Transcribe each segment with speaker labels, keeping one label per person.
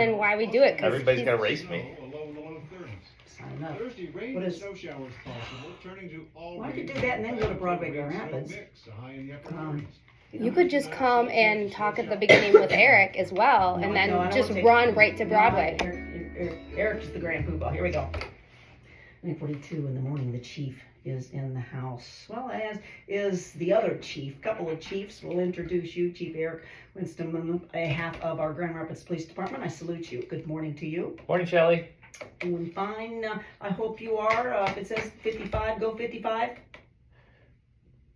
Speaker 1: And why we do it.
Speaker 2: Everybody's got to race me.
Speaker 3: Sign up.
Speaker 4: Thursday, rain
Speaker 3: What
Speaker 4: and
Speaker 3: is-
Speaker 4: snow showers possible, turning to all
Speaker 3: Well, I could
Speaker 4: rain.
Speaker 3: do that and then go to Broadway Grand Rapids.
Speaker 4: Mix, a high in the upper 30s.
Speaker 1: You could just come and talk at the beginning with Eric as well, and then
Speaker 3: I don't
Speaker 1: just
Speaker 3: wanna take-
Speaker 1: run right to Broadway.
Speaker 3: Eric is the grand poobah. Here we go. 9:42 in the morning. The chief is in the house. Well, as is the other chief. Couple of chiefs. We'll introduce you, Chief Eric Winston, on behalf of our Grand Rapids Police Department. I salute you. Good morning to you.
Speaker 2: Morning, Shelley.
Speaker 3: Doing fine. I hope you are. If it says 55, go 55.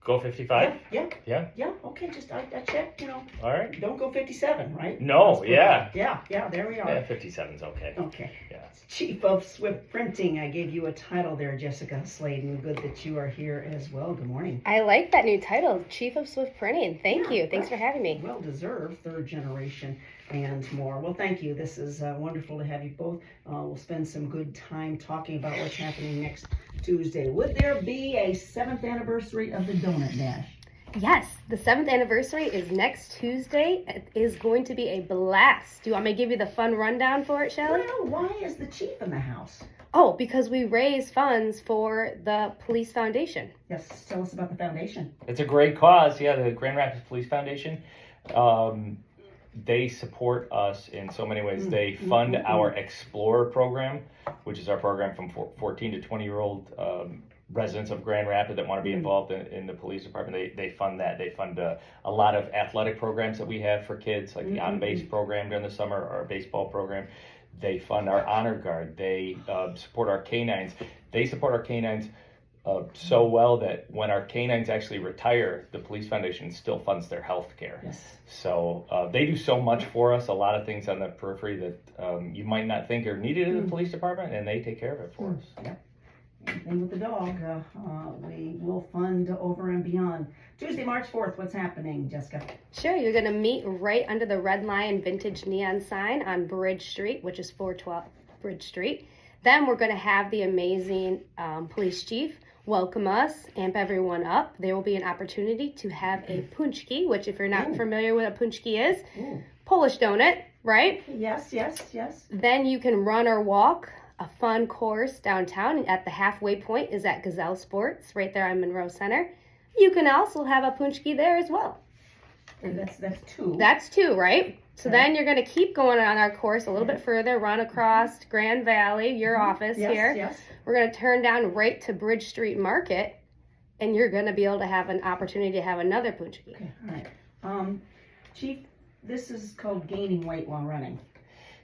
Speaker 2: Go 55?
Speaker 3: Yeah.
Speaker 2: Yeah.
Speaker 3: Okay, just I checked.
Speaker 2: All right.
Speaker 3: Don't go 57, right?
Speaker 2: No, yeah.
Speaker 3: Yeah. There we are.
Speaker 2: Yeah, 57's okay.
Speaker 3: Okay.
Speaker 2: Yeah.
Speaker 3: Chief of Swift Printing, I gave you a title there, Jessica Sladen. Good that you are here as well. Good morning.
Speaker 1: I like that new title, Chief of Swift Printing. Thank you. Thanks for having me.
Speaker 3: Well deserved, third generation and more. Well, thank you. This is wonderful to have you both. We'll spend some good time talking about what's happening next Tuesday. Would there be a 7th anniversary of the Donut Dash?
Speaker 1: Yes, the 7th anniversary is next Tuesday. It is going to be a blast. Do you want me to give you the fun rundown for it, Shelley?
Speaker 3: Well, why is the chief in the house?
Speaker 1: Oh, because we raise funds for the Police Foundation.
Speaker 3: Yes, tell us about the foundation.
Speaker 2: It's a great cause. Yeah, the Grand Rapids Police Foundation. They support us in so many ways. They fund our Explorer program, which is our program from 14 to 20-year-old residents of Grand Rapids that want to be involved in the police department. They fund that. They fund a lot of athletic programs that we have for kids, like the on-base program during the summer, or our baseball program. They fund our honor guard. They support our canines. They support our canines so well that when our canines actually retire, the Police Foundation still funds their health care.
Speaker 3: Yes.
Speaker 2: So they do so much for us, a lot of things on the periphery that you might not think are needed in the police department, and they take care of it for us.
Speaker 3: Yep. And with the dog, we will fund over and beyond. Tuesday, March 4th, what's happening, Jessica?
Speaker 1: Sure, you're going to meet right under the Red Lion Vintage Neon sign on Bridge Street, which is 412 Bridge Street. Then we're going to have the amazing police chief welcome us, amp everyone up. There will be an opportunity to have a punchki, which if you're not familiar with what a punchki is, Polish donut, right?
Speaker 3: Yes.
Speaker 1: Then you can run or walk a fun course downtown. At the halfway point is at Gazelle Sports, right there on Monroe Center. You can also have a punchki there as well.
Speaker 3: And that's two.
Speaker 1: That's two, right? So then you're going to keep going on our course a little bit further, run across Grand Valley, your office here.
Speaker 3: Yes.
Speaker 1: We're going to turn down right to Bridge Street Market, and you're going to be able to have an opportunity to have another punchki.
Speaker 3: Okay, all right. Chief, this is called gaining weight while running.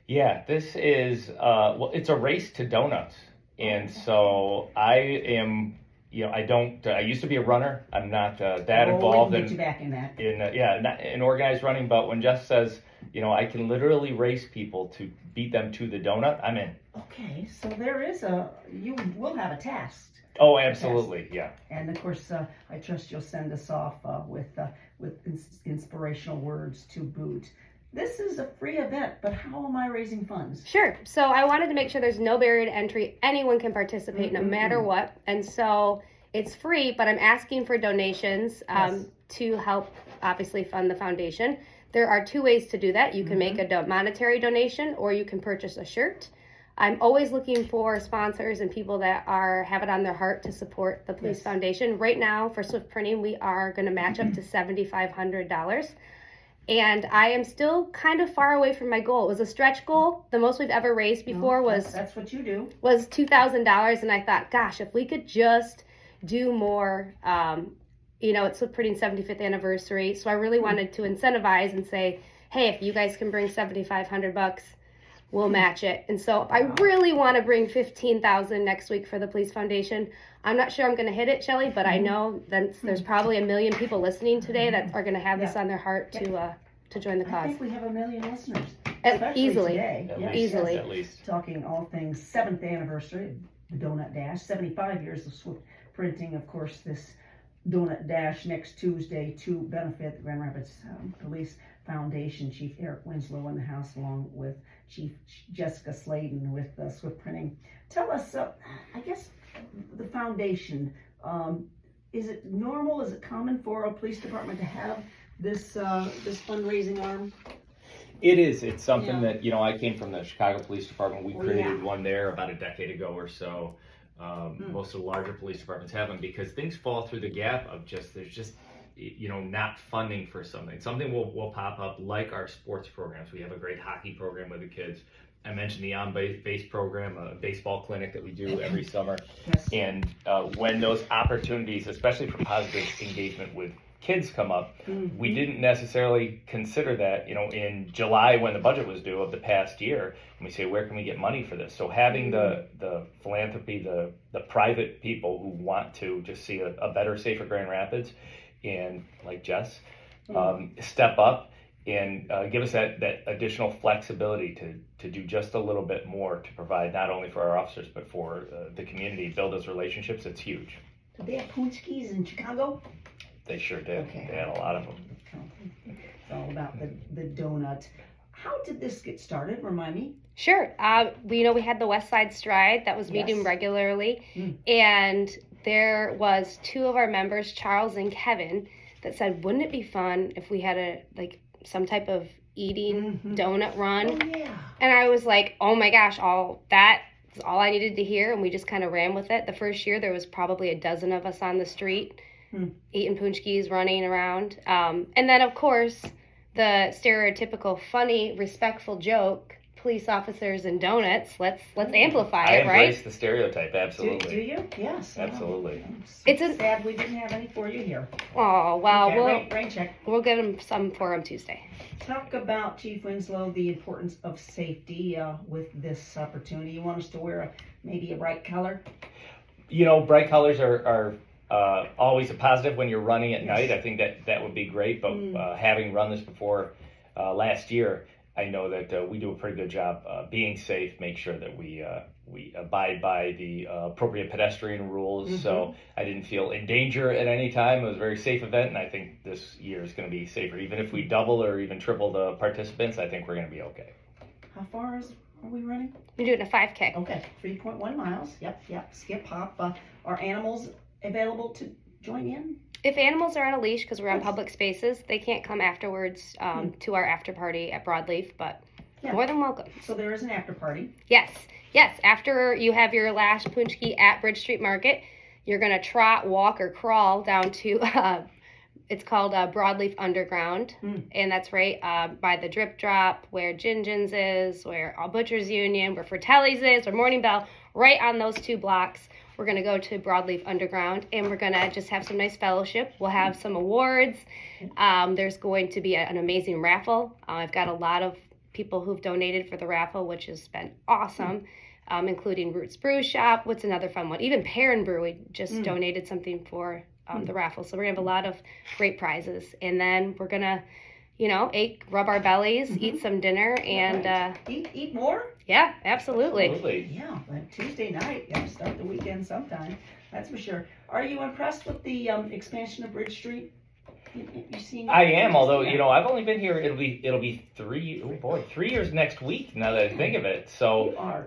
Speaker 2: Yeah, this is, it's a race to donuts. And so I am, I used to be a runner. I'm not that involved
Speaker 3: we can get you back in that.
Speaker 2: not in organized running. But when Jess says, I can literally race people to beat them to the donut, I'm in.
Speaker 3: Okay, so you will have a task.
Speaker 2: Oh, absolutely, yeah.
Speaker 3: And of course, I trust you'll send us off with inspirational words to boot. This is a free event, but how am I raising funds?
Speaker 1: Sure. So I wanted to make sure there's no barrier to entry. Anyone can participate no matter what. And so it's free, but I'm asking for donations to help obviously fund the foundation. There are two ways to do that. You can make a monetary donation, or you can purchase a shirt. I'm always looking for sponsors and people that have it on their heart to support the Police Foundation. Right now, for Swift Printing, we are going to match up to $7,500. And I am still kind of far away from my goal. It was a stretch goal. The most we've ever raised before
Speaker 3: that's what you do.
Speaker 1: was $2,000. And I thought, gosh, if we could just do more, it's Swift Printing's 75th anniversary. So I really wanted to incentivize and say, hey, if you guys can bring $7,500, we'll match it. And so I really want to bring $15,000 next week for the Police Foundation. I'm not sure I'm going to hit it, Shelley, but I know that there's probably 1 million people listening today that are going to have this on their heart to join the cause.
Speaker 3: I think we have 1 million listeners.
Speaker 1: Easily.
Speaker 3: Today.
Speaker 1: Easily.
Speaker 2: At least.
Speaker 3: Talking all things 7th anniversary of the Donut Dash, 75 years of Swift Printing. Of course, this Donut Dash next Tuesday to benefit the Grand Rapids Police Foundation. Chief Eric Winslow in the house, along with Chief Jessica Sladen with Swift Printing. Tell us, I guess, the foundation, is it normal, is it common for a police department to have this fundraising arm?
Speaker 2: It is. It's something
Speaker 3: Yeah.
Speaker 2: that, I came from the Chicago Police Department. We
Speaker 3: Oh,
Speaker 2: created
Speaker 3: yeah.
Speaker 2: one there about a decade ago or so. Most of the larger police departments have them because things fall through the gap of there's just, not funding for something. Something will pop up like our sports programs. We have a great hockey program with the kids. I mentioned the on-base program, a baseball clinic that we do every summer.
Speaker 3: Yes.
Speaker 2: And when those opportunities, especially for positive engagement with kids come up, we didn't necessarily consider that, in July when the budget was due of the past year, and we say, where can we get money for this? So having the philanthropy, the private people who want to just see a better, safer Grand Rapids, and like Jess, step up and give us that additional flexibility to do just a little bit more to provide not only for our officers, but for the community, build those relationships. It's huge.
Speaker 3: Do they have punchkis in Chicago?
Speaker 2: They sure did.
Speaker 3: Okay.
Speaker 2: They had a lot of them.
Speaker 3: It's all about the donut. How did this get started? Remind me.
Speaker 1: Sure. We had the West Side Stride that was meeting
Speaker 3: Yes.
Speaker 1: regularly, and there was two of our members, Charles and Kevin, that said, wouldn't it be fun if we had some type of eating donut run?
Speaker 3: Oh, yeah.
Speaker 1: And I was like, oh my gosh, that is all I needed to hear, and we just kind of ran with it. The first year there was probably a dozen of us on the street eating punchkis, running around. And then of course the stereotypical funny, respectful joke, police officers and donuts. Let's amplify
Speaker 2: I
Speaker 1: it, right?
Speaker 2: embrace the stereotype, absolutely.
Speaker 3: Do you? Yes.
Speaker 2: Absolutely.
Speaker 1: It's a-
Speaker 3: sad we didn't have any for you here.
Speaker 1: Oh well,
Speaker 3: Okay, rain check.
Speaker 1: we'll get them some for them Tuesday.
Speaker 3: Talk about, Chief Winslow, the importance of safety with this opportunity. You want us to wear maybe a bright color?
Speaker 2: Bright colors are always a positive when you're running at night. I think that would be great. But having run this before last year, I know that we do a pretty good job being safe, make sure that we abide by the appropriate pedestrian rules. So I didn't feel in danger at any time. It was a very safe event, and I think this year is going to be safer. Even if we double or even triple the participants, I think we're going to be okay.
Speaker 3: How far are we running?
Speaker 1: We're doing a 5K.
Speaker 3: Okay, 3.1 miles. Yep. Skip, hop. Are animals available to join in?
Speaker 1: If animals are on a leash, because we're on
Speaker 3: Yes.
Speaker 1: public spaces, they can't come afterwards to our after party at Broadleaf, but
Speaker 3: Yeah.
Speaker 1: more than welcome.
Speaker 3: So there is an after party.
Speaker 1: Yes. After you have your last punchki at Bridge Street Market, you're going to trot, walk, or crawl down to, it's called Broadleaf Underground, and that's right by the Drip Drop, where Gingin's is, where All Butchers Union, where Fratelli's is, where Morning Bell, right on those two blocks. We're going to go to Broadleaf Underground, and we're going to just have some nice fellowship. We'll have some awards. There's going to be an amazing raffle. I've got a lot of people who've donated for the raffle, which has been awesome, including Roots Brew Shop. What's another fun one? Even Perrin Brewery just donated something for the raffle. So we're going to have a lot of great prizes. And then we're going to, rub our bellies, eat some dinner, and
Speaker 3: Eat more?
Speaker 1: yeah, absolutely.
Speaker 3: Yeah, like Tuesday night. Yeah, start the weekend sometime. That's for sure. Are you impressed with the expansion of Bridge Street? You seen?
Speaker 2: I am, although I've only been here. It'll be 3 years next week. Now that I think of it, so
Speaker 3: You are.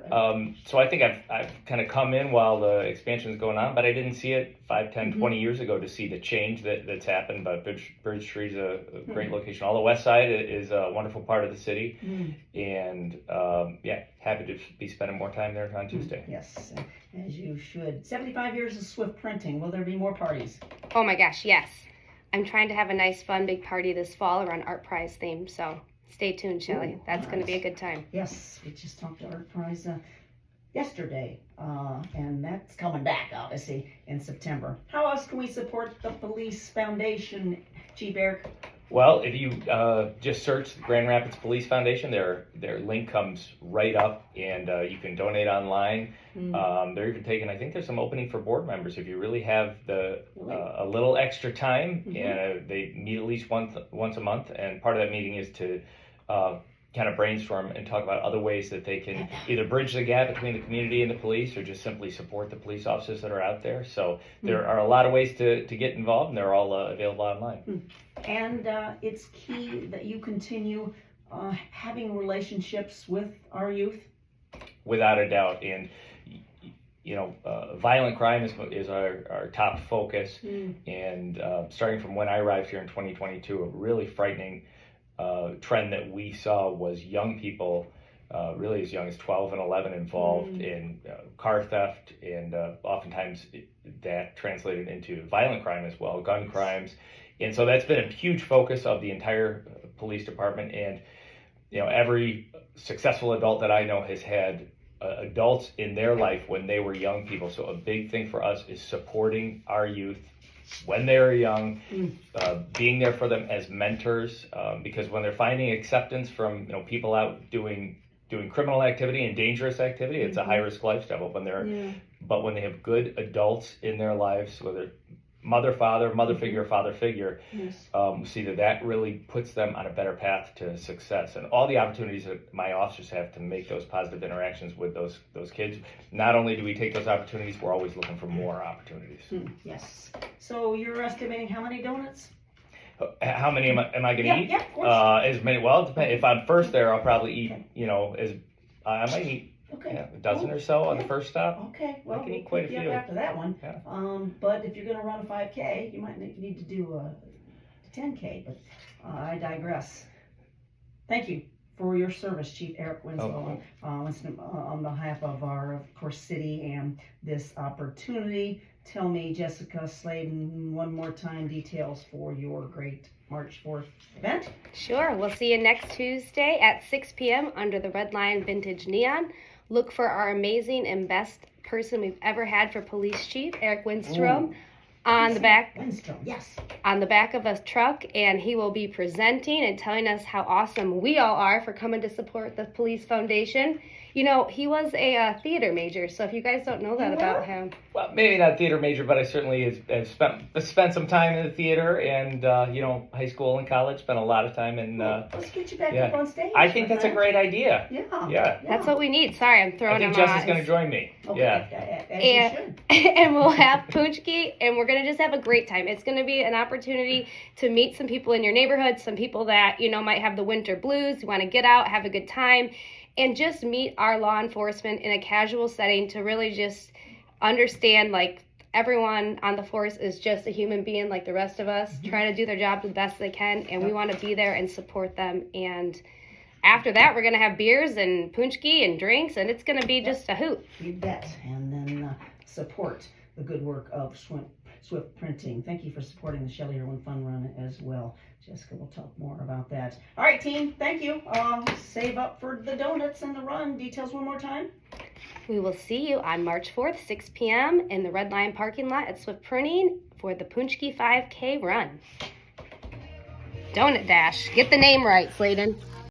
Speaker 2: so I think I've kind of come in while the expansion is going on, but I didn't see it 5, 10, 20 years ago to see the change that's happened. But Bridge Street is a great location. All the west side is a wonderful part of the city, and happy to be spending more time there on Tuesday.
Speaker 3: Yes, as you should. 75 years of Swift printing. Will there be more parties?
Speaker 1: Oh my gosh, yes. I'm trying to have a nice, fun, big party this fall around Art Prize theme, so stay tuned, Shelley. That's going to be a good time.
Speaker 3: Yes, we just talked to Art Prize yesterday, and that's coming back, obviously, in September. How else can we support the Police Foundation, Chief Eric?
Speaker 2: Well, if you just search the Grand Rapids Police Foundation, their link comes right up, and you can donate online. They're even taking, I think there's some opening for board members if you really have a little extra time. And they meet at least once a month, and part of that meeting is to kind of brainstorm and talk about other ways that they can either bridge the gap between the community and the police, or just simply support the police officers that are out there. So there are a lot of ways to get involved, and they're all available online.
Speaker 3: And it's key that you continue having relationships with our youth.
Speaker 2: Without a doubt. And violent crime is our top focus. And starting from when I arrived here in 2022, a really frightening trend that we saw was young people, really as young as 12 and 11, involved in car theft, and oftentimes that translated into violent crime as well, gun crimes. And so that's been a huge focus of the entire police department. And every successful adult that I know has had adults in their life when they were young people. So a big thing for us is supporting our youth when they're young, being there for them as mentors, because when they're finding acceptance from people out doing criminal activity and dangerous activity, it's a high risk lifestyle. But when they have good adults in their lives, whether mother figure, father figure, we see that really puts them on a better path to success. And all the opportunities that my officers have to make those positive interactions with those kids, not only do we take those opportunities, we're always looking for more opportunities.
Speaker 3: Yes. So you're estimating how many donuts?
Speaker 2: How many am I going to eat?
Speaker 3: Yeah, of course.
Speaker 2: As many. Well, it depends. If I'm first there, I'll probably eat. I might eat a dozen or so on the first stop.
Speaker 3: Okay, well,
Speaker 2: I can
Speaker 3: we'll
Speaker 2: eat quite a
Speaker 3: pick you
Speaker 2: few
Speaker 3: up after that one.
Speaker 2: Yeah.
Speaker 3: But if you're going to run a 5K, you might need to do a 10K, but I digress. Thank you for your service, Chief Eric Winslow, on behalf of our, of course, city and this opportunity. Tell me, Jessica Sladen, one more time details for your great March 4th event.
Speaker 1: Sure. We'll see you next Tuesday at 6 p.m. under the Red Line Vintage Neon. Look for our amazing and best person we've ever had for police chief, Eric Winstrom, on the back of a truck, and he will be presenting and telling us how awesome we all are for coming to support the Police Foundation. He was a theater major, so if you guys don't know that about him.
Speaker 2: Well, maybe not theater major, but I certainly have spent some time in the theater, and high school and college, spent a lot of time in.
Speaker 3: Let's get you back up on stage.
Speaker 2: I think that's a great idea.
Speaker 3: Yeah.
Speaker 1: That's what we need. Sorry, I'm throwing him on.
Speaker 2: I think Jess is going to join me.
Speaker 3: Okay. As you should.
Speaker 1: And we'll have Punchki, and we're going to just have a great time. It's going to be an opportunity to meet some people in your neighborhood, some people that, might have the winter blues, you want to get out, have a good time, and just meet our law enforcement in a casual setting to really just understand, everyone on the force is just a human being like the rest of us, trying to do their job the best they can, and we want to be there and support them. And after that, we're going to have beers and punchki and drinks, and it's going to be just a hoot.
Speaker 3: You bet. And then support the good work of Swift Printing. Thank you for supporting the Shelley Irwin Fun Run as well. Jessica will talk more about that. All right, team, thank you. Save up for the donuts and the run. Details one more time.
Speaker 1: We will see you on March 4th, 6 p.m. in the Red Line parking lot at Swift Printing for the Punchki 5K run. Donut Dash. Get the name right, Sladen.